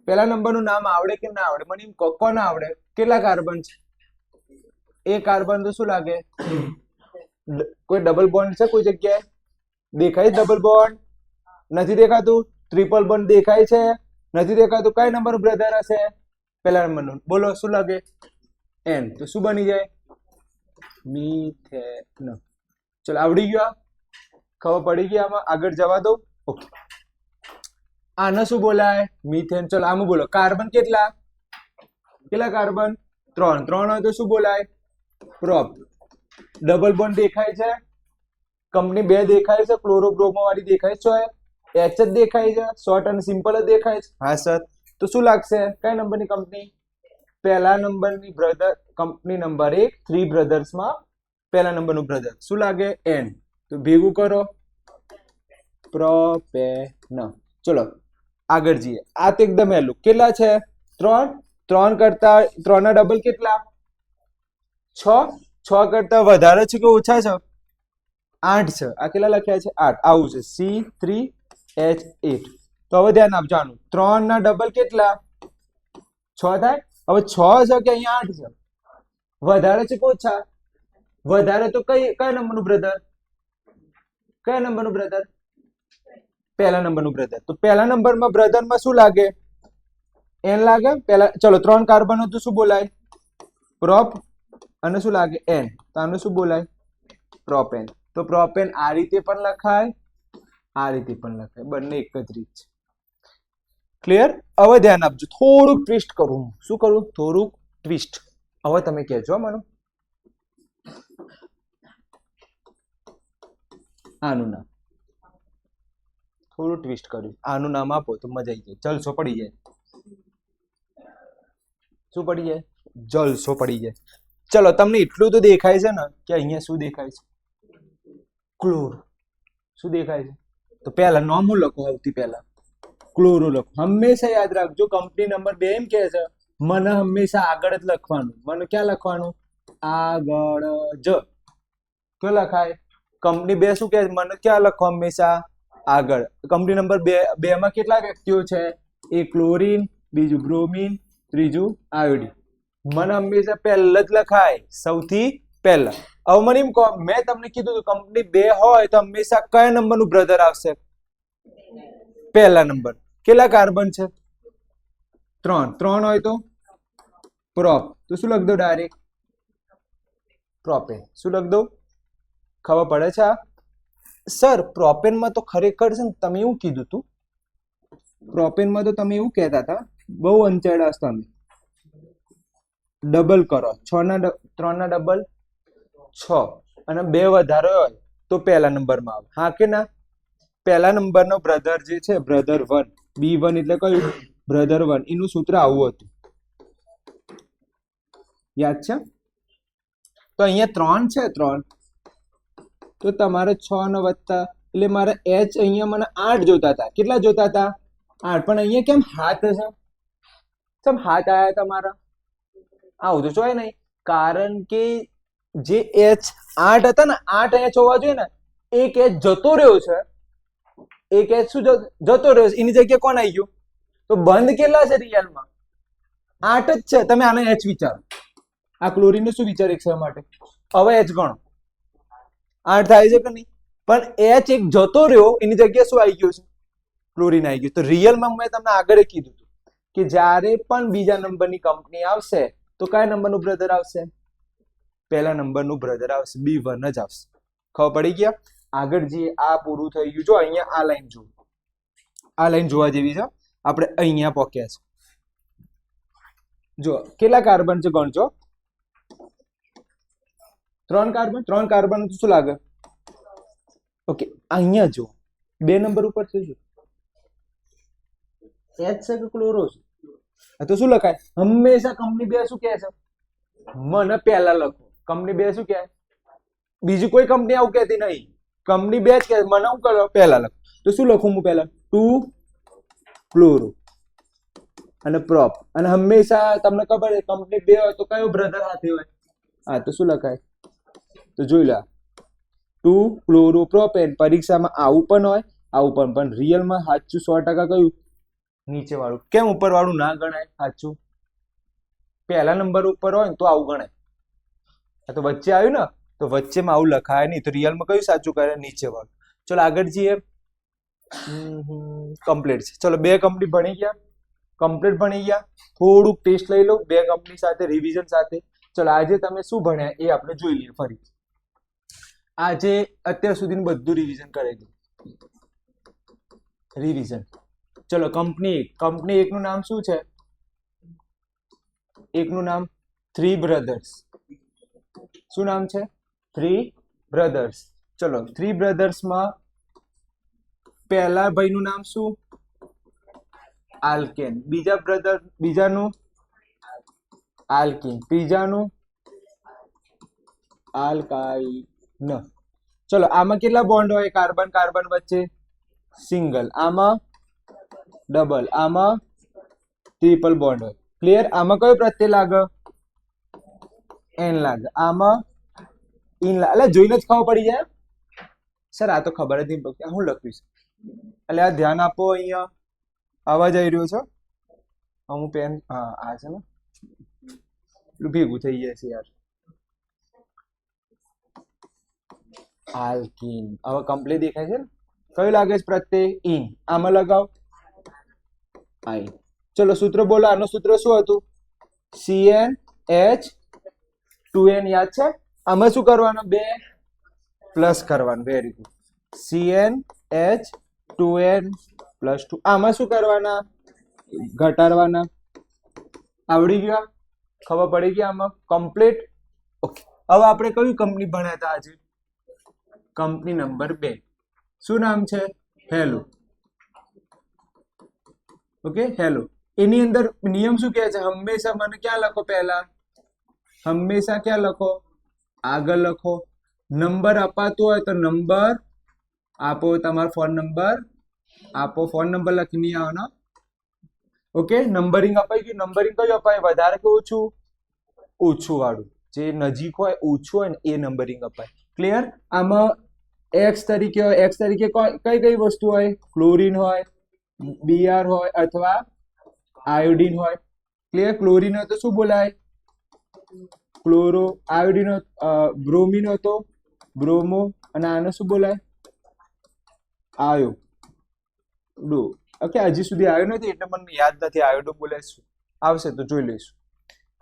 પહેલા નંબરનું નામ આવડે કે ના આવડે? મને એમ કોના આવડે? કેટલા કાર્બન છે? એ કાર્બન તો શું લાગે? કોઈ ડબલ બોન્ડ છે કોઈ જગ્યાએ? દેખાય ડબલ બોન્ડ? નથી દેખાતું. ટ્રિપલ બોન્ડ દેખાય છે? નથી દેખાતું. કઈ નંબરનું બ્રધર હશે? પહેલા નંબરનું. બોલો શું લાગે? એન. તો શું બની જાય? મિથેન. ચલો, આવડી ગયો? ખબર પડી ગઈ? આમાં આગળ જવા દો. ઓકે, આને શું બોલાય? મિથેન. ચલો આમાં બોલો. કાર્બન કેટલા કાર્બન? 3 હોય તો શું બોલાય? પ્રોપ. ડબલ બોન્ડ દેખાય છે? કંપની 2 દેખાય છે? ક્લોરોબ્રોમો વાળી દેખાય છે? એચ જ દેખાય છે? શોર્ટ અને સિમ્પલ જ દેખાય છે? હા સર. તો શું લાગશે? કઈ નંબરની કંપની? પહેલા નંબરની બ્રધર. કંપની નંબર 1, 3 બ્રધર્સમાં પહેલા નંબરનું બ્રધર શું લાગે? એન. તો ભેગું કરો, પ્રોપેન. ચલો આગળ જઈએ. આ તો એકદમ હેલું. કેટલા છે? 3 કરતા 3 ના ડબલ કેટલા? 6 કરતા વધારે છે કે ઓછા છે? 8 છે. આ કેટલા લખ્યા છે? 8. આવું છે C3H8. તો હવે ધ્યાન આપજો. આનું 3 ના ડબલ કેટલા? 6 થાય. હવે 6 છે કે અહીંયા 8 છે? વધારે છે કે ઓછા? વધારે. તો કયા નંબરનું બ્રધર? કયા નંબરનું બ્રધર? પહેલા નંબરનું બ્રધર. તો પહેલા નંબરમાં બ્રધરમાં શું લાગે? એન લાગે. પહેલા ચલો 3 કાર્બન તો શું બોલાય? પ્રોપ. અને શું લાગે? એન. તો આનું શું બોલાય? પ્રોપેન. તો પ્રોપેન આ રીતે પણ લખાય, આ રીતે પણ લખાય. બંને એક જ રીત છે. ક્લિયર? હવે ધ્યાન આપજો. થોડુંક ટ્વિસ્ટ કરું. શું કરું? થોડુંક ટ્વિસ્ટ. હવે તમે કહેજો મને આનું નામ થોડું ટ્વિસ્ટ કર્યું, આનું નામ આપો તો મજા આવી જાય, જલસો પડી જાય. શું પડી જાય? જલસો પડી જાય. ચલો તમને એટલું તો દેખાય છે ને કે અહીંયા શું દેખાય છે? ક્લોર. શું દેખાય છે? તો પહેલા નામ હું લખો, સૌથી પહેલા ક્લોરો લખો. હંમેશા યાદ રાખજો, કંપની નંબર 2 એમ કે છે મને હંમેશા આગળ જ લખવાનું. મને ક્યાં લખવાનું? આગળ જ. કયો લખાય? કંપની 2 શું કહે છે? મને ક્યાં લખો? હંમેશા આગળ. કંપની નંબર 2 માં કેટલા વ્યક્તિઓ છે? એક ક્લોરીન, બીજું બ્રોમીન, ત્રીજું આયોડીન. મને હંમેશા પહેલા જ લખાય, સૌથી પહેલા. હવે મને એમ કહો, મેં તમને કીધું હતું કંપની 2 હોય તો હંમેશા કયા નંબરનું બ્રધર આવશે? પહેલા નંબર. કેટલા કાર્બન છે? 3. 3 હોય તો પ્રોપ, તો શું લખ દો? Direct propane. શું લખ દો? ખબર પડે છે? સર પ્રોપેનમાં તો ખરેખર છે ને, તમે એવું કીધું હતું પ્રોપેનમાં તો તમે એવું કહેતા હતા, બહુ અંચેડા તમે ડબલ કરો. 3 ના ડબલ 6 અને 2 વધારે હોય તો પહેલા નંબરમાં આવે. હા કે ના? પહેલા નંબરનો બ્રધર જે છે, બ્રધર 1, B1 એટલે કયું? બ્રધર 1. એનું સૂત્ર આવું હતું, યાદ છે? તો અહીંયા 3 છે, 3 તો તમારે 6 ને વત્તા એટલે મારે H અહીંયા મને 8 જોતા હતા. કેટલા જોતા હતા? 8. પણ અહીંયા કેમ હાથ છે? કેમ હાથ આયા તમારા? આવું તો જોય નહીં, કારણ કે જે H8 હતા ને, 8 H હોવા જોઈએ ને, એક H જતો રહ્યો છે. એક H શું જતો રહ્યો છે? એની જગ્યાએ કોણ આવી ગયું? તો બંધ કેટલા છે રિયલમાં? 8 જ છે. તમે આને H વિચારો, આ ક્લોરીનને શું વિચાર એક સમય માટે? હવે H ગણો, 8 થાય છે કે નહીં? પણ H એક જતો રહ્યો, એની જગ્યાએ શું આવી ગયું છે? ક્લોરીન આવી ગયું. તો રિયલમાં મેં તમને આગળ કીધું હતું કે જ્યારે પણ બીજા નંબરની કંપની આવશે તો કયા નંબરનું બ્રધર આવશે? પહેલા નંબરનું બ્રધર આવશે, B1 જ આવશે. ખબર પડી ગયા? આગળ જે આ પૂરું થઈ ગયું. જો અહીંયા આ લાઈન જુઓ, આ લાઈન જોવા જેવી છે. આપણે અહીંયા પહોંચ્યા છે. જો કેટલા કાર્બન છે ગણજો. 3 કાર્બન. 3 કાર્બન શું લાગે? ઓકે, અહીંયા જો 2 નંબર ઉપર છે, જો H છે કે ક્લોરો છે? તો શું લખાય? હંમેશા કંપની 2 શું કહે છે? મને પહેલા લખો. કંપની 2 શું કહે? બીજી કોઈ કંપની આવું કહેતી નહીં. કંપની 2 જ કહે મને હું કરો? પહેલા લખો. તો શું લખું હું પહેલા? 2 ક્લોરો અને પ્રોપ. અને હંમેશા તમને ખબર છે કંપની 2 હોય તો કયો બ્રધર સાથે હોય? હા, તો શું લખાય? તો જોઈ લો, 2 ક્લોરો પ્રોપેન. પરીક્ષામાં આવું પણ હોય, આવું પણ રિયલમાં સાચું 100% કયું? નીચે વાળું. કેમ ઉપર વાળું ના ગણાય? સાચું પહેલા નંબર ઉપર હોય ને તો આવું ગણાય. આ તો વચ્ચે આવ્યું ને, તો વચ્ચેમાં આવું લખાય નહીં. તો રિયલમાં કયું સાચું કરે? નીચે વાળું. ચલો આગળ જઈએ. કમ્પ્લીટ છે. ચલો 2 કંપની ભણી ગયા, કમ્પ્લીટ ભણી ગયા. થોડુંક ટેસ્ટ લઈ લો 2 કંપની સાથે, રિવિઝન સાથે. ચલો આજે તમે શું ભણ્યા એ આપણે જોઈ લઈએ ફરી. આજે અત્યાર સુધીનું બધું રિવિઝન કરી દો. રિવિઝન. ચલો કંપની 1 નું નામ શું છે? એકનું નામ 3 બ્રધર્સ. શું નામ છે? 3 બ્રધર્સ. ચલો 3 બ્રધર્સમાં પહેલા ભાઈનું નામ શું? આલ્કેન. બીજાનું આલ્કીન. ત્રીજાનું આલ્કાઇન. ચલો આમાં કેટલા બોન્ડ હોય કાર્બન કાર્બન વચ્ચે? સિંગલ. આમાં ડબલ. આમાં ટ્રિપલ બોન્ડ હોય. ક્લિયર? આમાં કયો પ્રત્યય લાગે? એન લાગે. આમાં ઇન લાગે. એટલે જોઈને જ ખબર પડી જાય. સર આ તો ખબર જ નહીં પડતી, હું લખ્યું છે. એટલે આ ધ્યાન આપો. અહીંયા અવાજ આવી રહ્યો છે? હું પેન, હા આ છે ને, ભેગું થઈ જાય છે યાર. આલ્કીન. હવે કમ્પ્લીટ દેખાય છે ને? કયું લાગે છે પ્રત્યય? ઇન. આમાં લગાવ આઈ. ચલો સૂત્ર બોલો. આનું સૂત્ર શું હતું? CnH2n. યાદ છે? આમાં શું કરવાનું? 2 પ્લસ કરવાનું. Very good. CnH2n +2. આમાં શું કરવાના? ઘટાડવાના. આવડી ગયા? ખબર પડી ગઈ આમાં કમ્પ્લીટ. ઓકે, હવે આપણે કઈ કંપની ભણ્યા હતા આજે? Company number 2. શું નામ છે? હેલો. Okay, hello. એની અંદર નિયમ શું કહે છે? હંમેશા મને ક્યાં લખો? પહેલા હંમેશા ક્યાં લખો? આગળ લખો. નંબર અપાતો હોય તો નંબર આપો, તમારો ફોન નંબર આપો. ફોન નંબર લખી નહીં આવવાનો. ઓકે, નંબરિંગ અપાઈ ગયું. નંબરિંગ કયું અપાય? વધારે કે ઓછું? ઓછું વાળું, જે નજીક હોય ઓછું હોય ને એ નંબરિંગ અપાય. ક્લિયર? આમાં એક્સ તરીકે હોય. એક્સ તરીકે કઈ કઈ વસ્તુ હોય? ક્લોરીન હોય, બીઆર હોય અથવા આયોડીન હોય. ક્લિયર? ક્લોરીન હોય તો શું બોલાય? ક્લોરો. આયોડીન બ્રોમીન હોય તો બ્રોમો. અને આને શું બોલાય? આયો ડો. ઓકે, હજી સુધી આવ્યો નથી એટલે મને યાદ નથી. આયોડો બોલાય શું આવશે તો જોઈ લઈશું.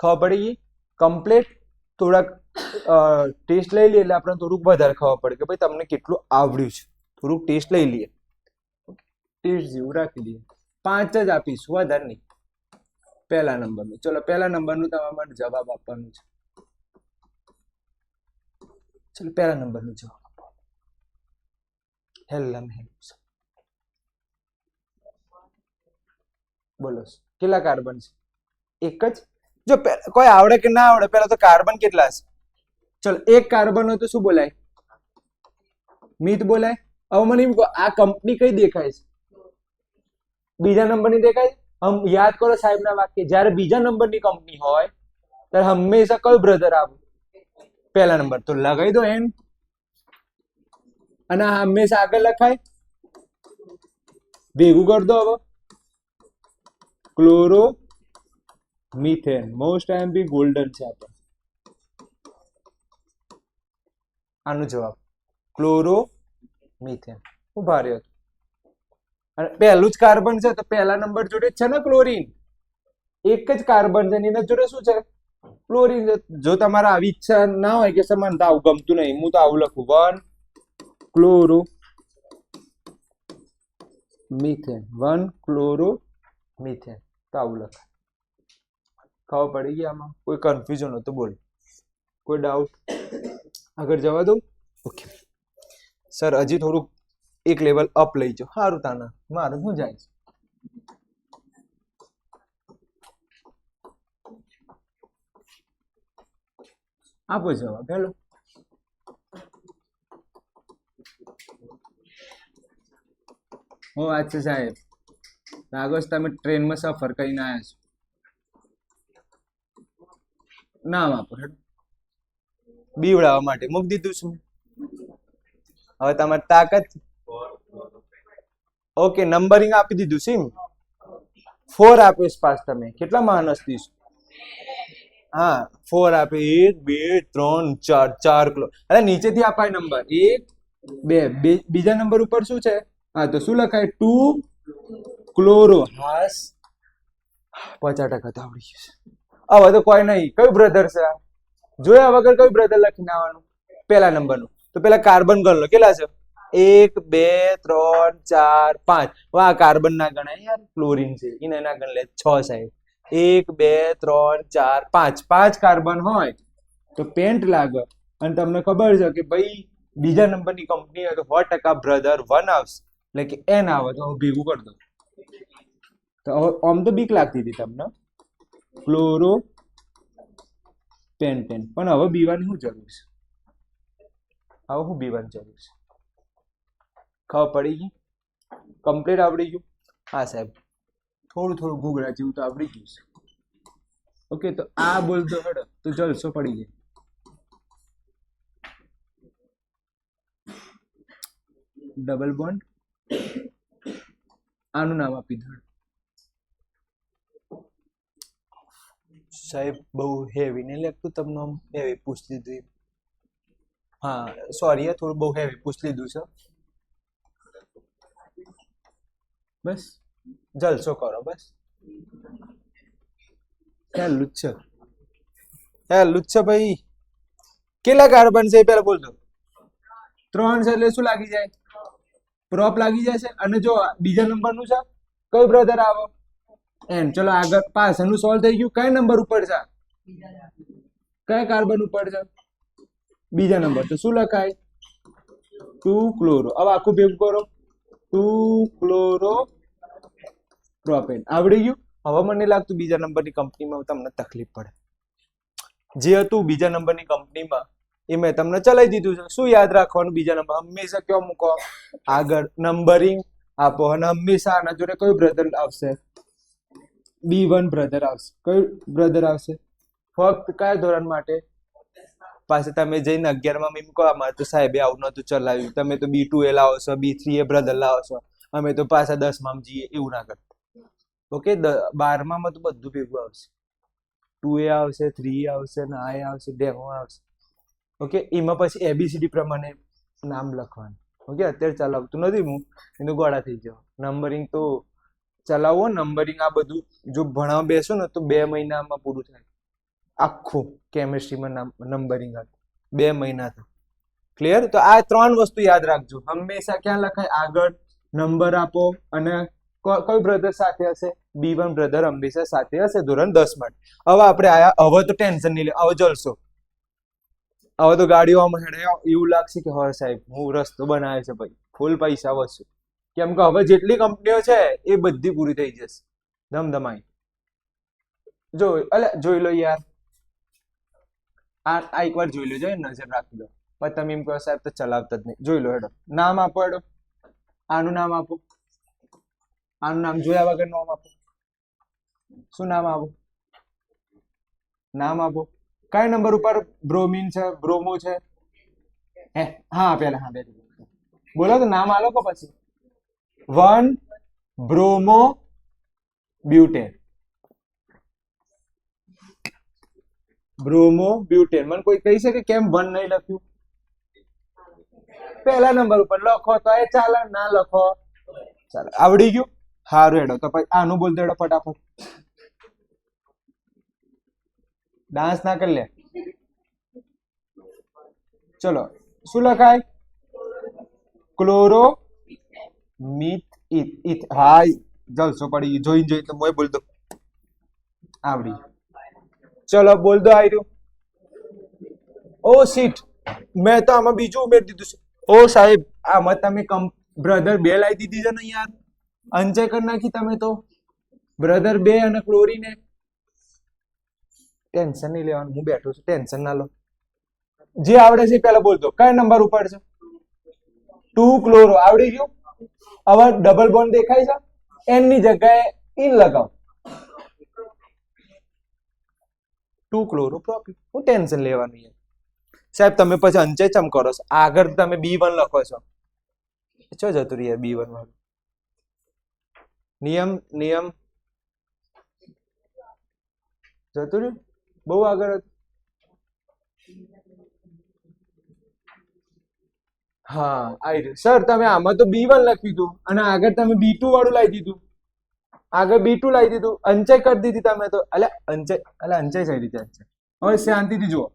ખબર પડી ગઈ? કમ્પ્લીટ. થોડાક ટેસ્ટ લઈ લઈએ એટલે આપણે થોડુંક વધારે ખબર પડે કે ભાઈ તમને કેટલું આવડ્યું છે. થોડુંક ટેસ્ટ લઈ લઈએ. ટેસ્ટ જેવું રાખી દઈએ. 5 જ આપીશું, વધારે નહીં. પહેલા નંબરનું. ચલો, પહેલા નંબરનું તમારે જવાબ આપવાનું છે. ચલો, પહેલા નંબરનું જવાબ આપો. હેલમ હેલ્પ. બોલો, કેટલા કાર્બન છે? એક જ. જો કોઈ આવડે કે ના આવડે, પહેલા તો કાર્બન કેટલા છે? ચલો, એક કાર્બન હોય તો શું બોલાય? મિથ બોલાય. હવે મને એમ કહો, આ કંપની કઈ દેખાય છે? બીજા નંબરની દેખાય? યાદ કરો સાહેબના વાક્ય, જ્યારે બીજા નંબરની કંપની હોય ત્યારે હંમેશા કયું બ્રધર આવે? પહેલા નંબર. તો લગાવી દો એન. અને હંમેશા આગળ લખાય. ભેગું કરી દો હવે. Chloro methane. મોસ્ટ ટાઈમ બી ગોલ્ડન છે આપણે. આનો જવાબ ક્લોરો મિથેન. હું ભારે હતું. અને પહેલું જ કાર્બન છે તો પહેલા નંબર જોડે છે ને ક્લોરીન. એક જ કાર્બન છે એના જોડે શું છે? ક્લોરીન છે. જો તમારા આવી ઈચ્છા ના હોય કે સર મને આવું ગમતું નહીં, હું તો આવું લખું 1 ક્લોરો મિથેન. 1 chloro methane. તો આવું લખાય. ખબર પડી ગઈ આમાં? કોઈ કન્ફ્યુઝન હોય તો બોલો. કોઈ ડાઉટ? આગળ જવા દઉં? ઓકે સર, હજી થોડુંક એક લેવલ અપ લઈ જાઓ. સારું, તાના મારું શું જાય છે? આપો જવાબ. હેલો. હું વાત છે સાહેબ? લાગો છે તમે ટ્રેનમાં સફર કરીને આવ્યા છો. નામ આપો. બીવડાવવા માટે મૂકી દીધું છું. હવે તમારી તાકાત. ઓકે, નંબરિંગ આપી દીધું છે. 4 આપ્યો છે પાસ. તમે કેટલા માણસ દીશો? હા, 4 આપે. 1 2 3 4. 4 કિલો. અરે નીચેથી અપાય નંબર 1 2. બીજા નંબર ઉપર શું છે? હા, તો શું લખાય? 2 ક્લોરો. હાસ 50% તો આવડી ગયું છે. હવે તો કોઈ નહીં. કયું બ્રધર છે? જોયા વગર કયું બ્રધર લખીને આવવાનું? પહેલા નંબરનું. તો પેલા કાર્બન ગણ લો. કેટલા છે? 1 2 3 4 5. વાહ, કાર્બન ના ગણાય યાર, ક્લોરીન છે એને ના ગણ લે. 6 સાહેબ. 1 2 3 4 5. 5 કાર્બન હોય તો પેન્ટ લાગે. અને તમને ખબર છે કે ભાઈ બીજા નંબરની કંપની હોય તો 100% બ્રધર 1 આવશે. એટલે કે એન આવે તો ભેગું કરી દો. તો આમ તો બીક લાગતી હતી તમને. Chloro pentane. પણ હવે બીવાની શું જરૂર છે? હવે હું બીવાની જરૂર છે? ખબર પડી ગઈ? કમ્પ્લીટ આવડી ગયું? હા સાહેબ, થોડું થોડું ઘૂઘરા જેવું તો આવડી ગયું છે. ઓકે, તો આ બોલતો હડો તો જલસો પડી જાય. Double bond. આનું નામ આપી દો સાહેબ. બહુ હેવી નહીં લાગતું તમને? હેવી પૂછી લીધું. હા સોરી, થોડું બહુ હેવી પૂછી લીધું છે. બસ જલસો કરો બસ. હેલું જ છે. હેલું જ છે ભાઈ. કેટલા કાર્બન છે પેલા બોલ દો. 3 છે એટલે શું લાગી જાય? પ્રોપ લાગી જાય છે. અને જો બીજા નંબરનું છે કયું બ્રધર આવે? એન. ચલો આગળ પાસ. એનું સોલ્વ થઈ ગયું. કયા નંબર ઉપર છે? કયા કાર્બન ઉપર છે? બીજા નંબર. તો શું લખાય? 2 ક્લોરો. હવે આખું ભેગું કરો. 2 ક્લોરો પ્રોપેન. આવડી ગયું? હવે મને લાગતું બીજા નંબરની કંપનીમાં તમને તકલીફ પડે. જે હતું બીજા નંબરની કંપનીમાં એ મેં તમને ચલાવી દીધું છે. શું યાદ રાખવાનું? બીજા નંબર હંમેશા કયો મૂકો? આગળ નંબરિંગ આપો. અને હંમેશા આના જોડે કયું બ્રધર આવશે? B1 બ્રધર આવશે. કયું બ્રધર આવશે? ફક્ત કયા ધોરણ માટે? પાછું તમે જઈને 11માં મૂકો. આમાં તો સાહેબે આવું નતું ચલાવ્યું. તમે તો B2 એ લાવો છો, B3 એ બ્રધર લાવો છો. અમે તો પાછા 10માં જઈએ. એવું ના કરતા. ઓકે, 12માં તો બધું ભેગું આવશે. 2A આવશે, 3A આવશે, ને આ આવશે, ડેમો આવશે. ઓકે, એમાં પછી ABCD પ્રમાણે નામ લખવાનું. ઓકે, અત્યારે ચલાવતું નથી હું, એનું ગોળા થઈ જાવ. નંબરિંગ તો ચલાવો. નંબરિંગ આ બધું જો ભણાવવા બેસો ને તો 2 મહિનામાં પૂરું થાય. આખું કેમિસ્ટ્રીમાં નંબરિંગ હતું 2 મહિના થાય. ક્લિયર? તો આ 3 વસ્તુ યાદ રાખજો. હંમેશા ક્યાં લખાય? આગળ નંબર આપો. અને કયું બ્રધર સાથે હશે? B1 બ્રધર હંમેશા સાથે હશે ધોરણ 10 માટે. હવે આપણે આયા. હવે તો ટેન્શન નહીં લે. હવે જલસો. હવે તો ગાડીઓ આમ હેડે એવું લાગશે કે હા સાહેબ હું રસ્તો બનાવે છે ભાઈ. ફૂલ પૈસા વધશે. કેમ કે હવે જેટલી કંપનીઓ છે એ બધી પૂરી થઈ જશે. ધમધમાઈ. જોઈ લો યાર. આ એકવાર જોઈ લેજો. નજર રાખી લો. પણ તમે એમ કહો સાહેબ તો ચલાવતા જ નહીં. જોઈ લો. હેડો નામ આપો. હેડો આનું નામ આપો. આનું નામ જોયા વગર નામ આપો. શું નામ આપો? નામ આપો. કયા નંબર ઉપર બ્રોમિન છે? બ્રોમો છે? હે હા પેલા. હા બોલો તો નામ આલો કે પછી 1 બ્રોમો બ્યુટેન. Bromo butane. મને કોઈ કહી શકે કેમ 1 નહીં લખ્યું? પહેલા નંબર ઉપર લખો તો એ ચાલે. ના લખો ચાલે. આવડી ગયું? સારું. હેડો તો પછી આનું બોલ દેડો ફટાફટ. ડાન્સ ના કરી લે. ચલો શું લખાય? Chloro meth eth. હા જલસો પડી. જોઈ તો મોય બોલ દો. આવડી. ચલો બોલ દો. આવ્યું. ઓ સીટ. મેં તો આમાં બીજું ઉમેરી દીધું છે. ઓ સાહેબ આમાં તમે બ્રધર 2 લાવી દીધી છે ને યાર. અંજય કરી નાખી તમે તો. બ્રધર 2 અને ક્લોરીને. ટેન્શન નહીં લેવાનું. હું બેઠો છું. ટેન્શન ના લો. જે આવડે છે પેલા બોલ દો. કયા નંબર ઉપર છે? 2 ક્લોરો. આવડી ગયું? હવે ડબલ બોન્ડ દેખાય છે? એન ની જગ્યાએ ઇન લગાવો. 2 ક્લોરો પ્રોપીન. હું ટેન્શન લેવાનું યાર. સાહેબ તમે પછી અંચે ચમ કરો છો? આગળ તમે B1 લખો છો. ચો જતું રહી B1 વાળું. નિયમ જતું રહ્યું. બહુ આગળ હતું. હા આવી રહ્યું. સર તમે આમાં તો B1 લખ્યું હતું અને આગળ તમે B2 વાળું લાવી દીધું. આગળ B2 લાવી દીધું. અંચય કરી દીધી તમે તો. અંચય કઈ રીતે? હવે શાંતિથી જુઓ.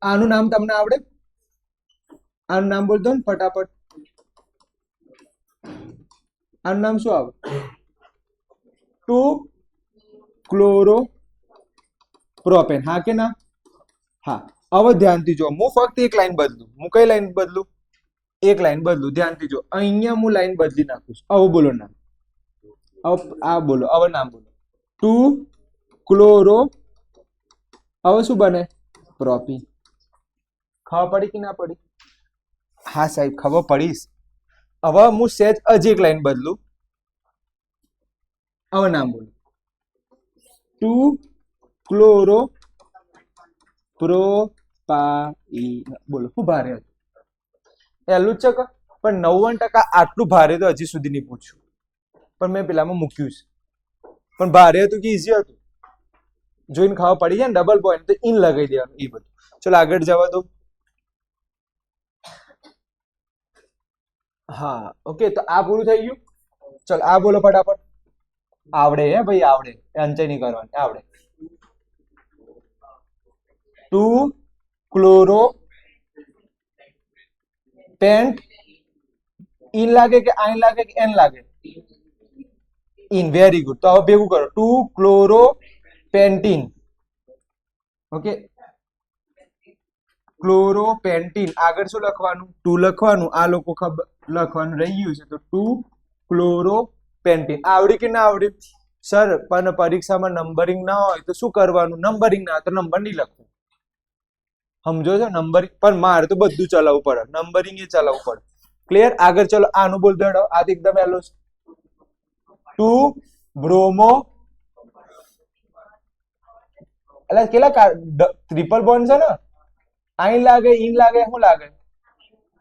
આનું નામ તમને આવડે? આનું નામ બોલતો ને ફટાફટ. આનું નામ શું આવે? 2 ક્લોરો પ્રોપેન. હા કે ના? હા. હવે ધ્યાનથી જો. હું ફક્ત એક લાઈન બદલું. હું કઈ લાઈન બદલું? એક લાઈન બદલું. ધ્યાનથી જો. અહીંયા હું લાઈન બદલી નાખું છું. આવું બોલો નામ. આ બોલો. હવે નામ બોલો. 2 ક્લોરો. હવે શું બને? પ્રોપીન. ખબર પડી કે ના પડી? હા સાહેબ ખબર પડીશ. હવે હું સેજ હજી એક લાઈન બદલું. હવે નામ બોલો. 2 ક્લોરો પ્રોપાઇન. બોલો શું ભારે હતું? પહેલું જ છે પણ 90% આટલું ભારે તો હજી સુધી નહીં પૂછ્યું. પણ મેં પેલામાં મૂક્યું છે. પણ ભારે હતું કે ઈઝી હતું? જોઈને ખાવા પડી જાય ને. ડબલ પોઈન્ટ તો ઇન લગાવી દેવાનું. એ બધું. ચલો આગળ જવા દો. હા ઓકે. તો આ પૂરું થઈ ગયું. ચલો આ બોલો ફટાફટ. આવડે હે ભાઈ આવડે. અંચય નહીં કરવાની. આવડે. 2 ક્લોરો પેન્ટ. ઇન લાગે કે આઈન લાગે કે એન લાગે? ઇન. Very good. તો હવે ભેગું કરો. 2 ક્લોરો પેન્ટીન. ઓકે, ક્લોરોપેન્ટીન આગળ શું લખવાનું? 2 લખવાનું. આ લોકો ખબર લખવાનું રહી ગયું છે, તો 2 ક્લોરોપેન્ટીન. આવડી કે ના આવડી? સર પણ પરીક્ષામાં નંબરિંગ ના હોય તો શું કરવાનું? નંબરિંગ ના હોય તો નંબર નહીં લખવું. સમજો છો? નંબરિંગ પણ મારે તો બધું ચલાવવું પડે, નંબરિંગ એ ચલાવવું પડે. ક્લિયર? આગળ ચલો, આનું બોલ દો. આ તો એકદમ હેલો છે. 2 બ્રોમો, એટલે કેટલા ટ્રિપલ બોન્ડ છે ને? આઈન લાગે, ઈન લાગે, શું લાગે?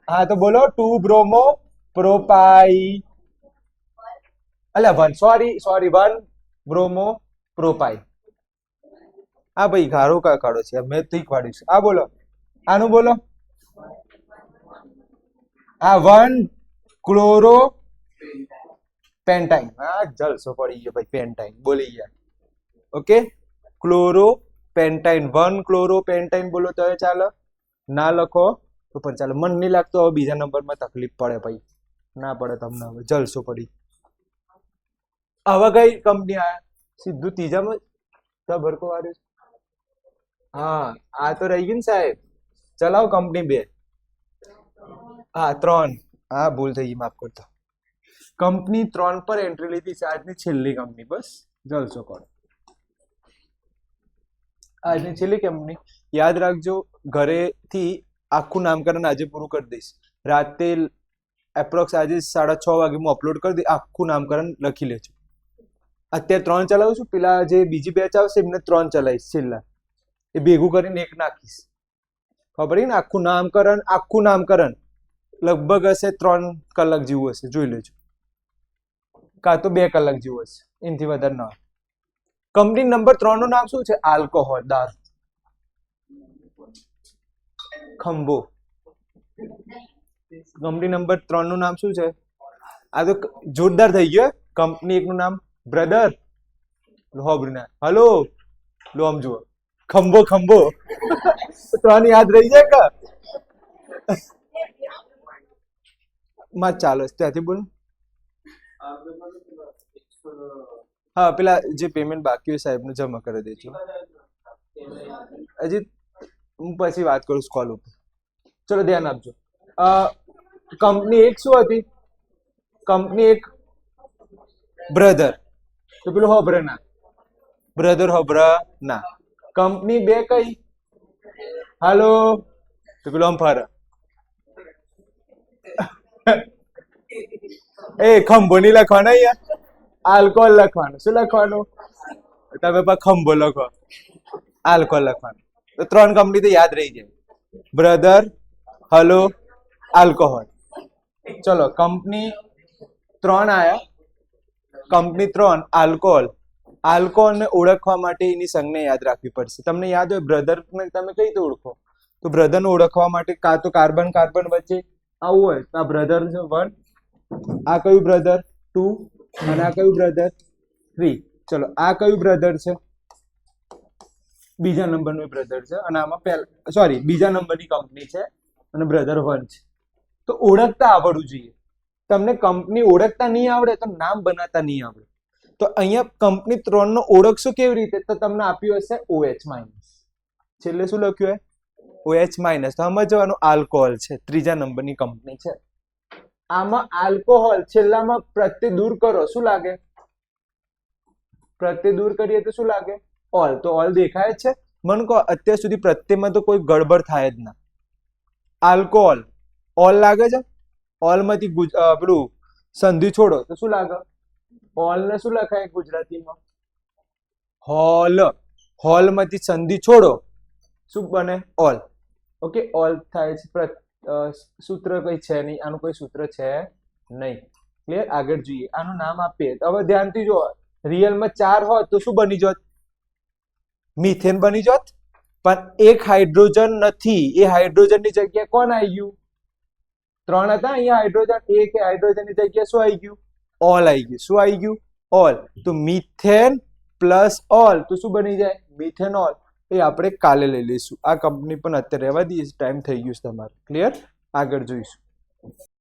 હા તો બોલો. 2 બ્રોમો પ્રોપાઈ, એટલે 1 બ્રોમો પ્રોપાઈ. હા ભાઈ, ગારો કા કાઢો છે, મેં તો કાઢ્યું છે. આ બોલો, આનું બોલો. હા, 1 ક્લોરો પેન્ટાઇન. હા, જલસો પડી ગયો ભાઈ, પેન્ટાઇન બોલી ગયા. ઓકે, ક્લોરો પેન્ટાઇન, 1 ક્લોરો પેન્ટાઇન બોલો તો ચાલે. ના લખો તો પણ ચાલે. મન નહીં લાગતો હવે બીજા નંબરમાં તકલીફ પડે ભાઈ, ના પડે તમને હવે જલસો પડી. હવે કઈ કંપની આયા? સીધું ત્રીજામાં ભરકો વાળ્યું. હા, આ તો રહી ગયું ને સાહેબ. ચલાવો કંપની 2. હા 3. હા ભૂલ થઈ ગઈ, માફ કરતો. કંપની 3 પર એન્ટ્રી લીધી છે. આજની છેલ્લી કંપની, બસ જલસો કરો. આજની છેલ્લી કંપની યાદ રાખજો. ઘરેથી આખું નામકરણ આજે પૂરું કરી દઈશ. રાતે એપ્રોક્સ આજે 6:30 વાગે હું અપલોડ કરી દઈશ. આખું નામકરણ લખી લેજો. અત્યારે 3 ચલાવું છું, પેલા જે બીજી બેચ આવશે એમને 3 ચલાવીશ છેલ્લા, એ ભેગું કરીને 1 નાખીશ. ખબર ને? આખું નામકરણ લગભગ હશે 3 કલાક જેવું હશે, જોઈ લેજો. કાં તો 2 કલાક જેવું હશે, એનાથી વધારે ના. કંપની નંબર 3 નું નામ શું છે? આલ્કોહોલ, દારૂ. ખંભો. કંપની નંબર 3 નું નામ શું છે? આ તો જોરદાર થઈ ગયો. કંપની 1 નું નામ બ્રધર. હલો લો, આમ જુઓ, ખંભો. 3 યાદ રહી જાય કે માં? ચાલો ત્યાંથી બોલ. હા, પેલા જે પેમેન્ટ બાકી હોય સાહેબ ને જમા કરી દેજો. હજી હું પછી વાત કરું કોલ ઉપર. ચલો ધ્યાન આપજો. કંપની 1 શું હતી? કંપની 1 બ્રધર, તો પેલું હોભરે ના, બ્રધર હોભરે ના. કંપની 2 કઈ? હાલો, તો પેલું આમ ફરે. એ ખંભો નહીં લખવાનો અહીંયા, આલ્કોહોલ લખવાનું. શું લખવાનું? તમે પણ ખંભો લખો, આલ્કોહોલ લખવાનું. તો 3 કંપની તો યાદ રહી જાય. Brother, hello, alcohol. ચલો કંપની 3 આયા. Company 3 alcohol. આલ્કોહોલને ઓળખવા માટે એની સંજ્ઞા યાદ રાખવી પડશે. તમને યાદ હોય બ્રધરને તમે કઈ રીતે ઓળખો? તો બ્રધરને ઓળખવા માટે કાં તો કાર્બન વચ્ચે આવું હોય તો આ બ્રધર છે 1, આ કયું બ્રધર 2, અને આ કયું બ્રધર 3. ચલો આ કયું બ્રધર છે? બીજા નંબરનું બ્રધર છે, અને આમાં બીજા નંબરની કંપની છે અને બ્રધર 1 છે. તો ઓળખતા આવડવું જોઈએ. તમને કંપની ઓળખતા નહીં આવડે તો નામ બનાવતા નહીં આવડે. તો અહીંયા કંપની 3 નો ઓળખશો કેવી રીતે? તો તમને આપ્યું હશે OH-. છેલ્લે શું લખ્યું હોય? OH-. તો સમજવાનું આલ્કોહોલ છે, 3જા નંબરની કંપની છે. આમાં આલ્કોહોલ છેલ્લામાં પ્રત્યય દૂર કરો, શું લાગે? પ્રત્યય દૂર કરીએ તો શું લાગે? ઓલ. તો ઓલ દેખાય જ છે. મને કહો અત્યાર સુધી પ્રત્યયમાં તો કોઈ ગડબડ થાય જ ના. આલ્કોહોલ ઓલ લાગે છે. ઓલ માંથી પેલું સંધિ છોડો તો શું લાગે? ઓલ ને શું લખાય ગુજરાતીમાં? હોલ. હોલ માંથી સંધિ છોડો શું બને? ઓલ. ઓકે, ઓલ થાય છે. સૂત્ર કઈ છે નહીં, આનું કોઈ સૂત્ર છે નહીં. ક્લિયર? આગળ જોઈએ. આનું નામ આપીએ તો હવે ધ્યાનથી જો, રિયલમાં 4 હોત તો શું બની જોત? મિથેન બની જોત. પણ 1 હાઇડ્રોજન નથી, એ હાઇડ્રોજનની જગ્યાએ કોણ આવી ગયું? 3 હતા અહીંયા હાઇડ્રોજન, 1 હાઇડ્રોજનની જગ્યાએ શું આવી ગયું? ઓલ આવી ગયું. શું આવી ગયું? ઓલ. તો મિથેન પ્લસ ઓલ તો શું બની જાય? મિથેનોલ. એ આપણે કાલે લઈ લઈશું. આ કંપની પણ અત્યારે રહેવા દઈએ, ટાઈમ થઈ ગયું છે તમારો. ક્લિયર? આગળ જોઈશું.